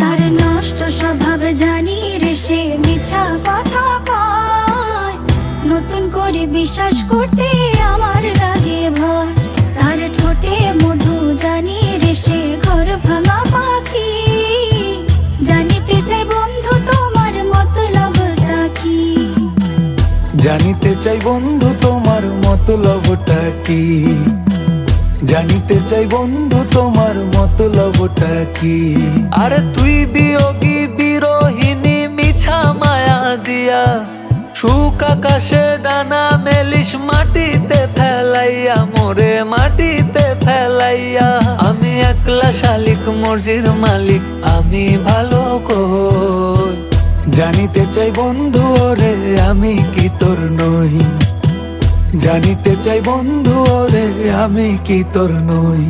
তার নষ্ট স্বভাব জানি রে সে মিছা কথা কয়, নতুন করে বিশ্বাস করতে আমার লাগে ভয়। তার ঠোঁটে মধু জানি রে সে ঘর ভাঙা পাখি, জানিতে চাই বন্ধু তোমার মতলবটা কি। জানিতে চাই বন্ধু তোমার মতলবটা কি, জানিতে চাই বন্ধু তোমার মতলবটা কি। আরে তুই বিয়োগী বিরোহিনী মিছা মায়া দিয়া, সুখ আকাশে ডানা মেলিস মাটিতে ফেলাইয়া, মোরে মাটিতে ফেলাইয়া। আমি একলা শালিক মর্জির মালিক, আমি ভালো কই। জানিতে চাই বন্ধু ওরে আমি কি তোর নই, জানিতে চাই বন্ধু ওরে আমি কি তোর নই।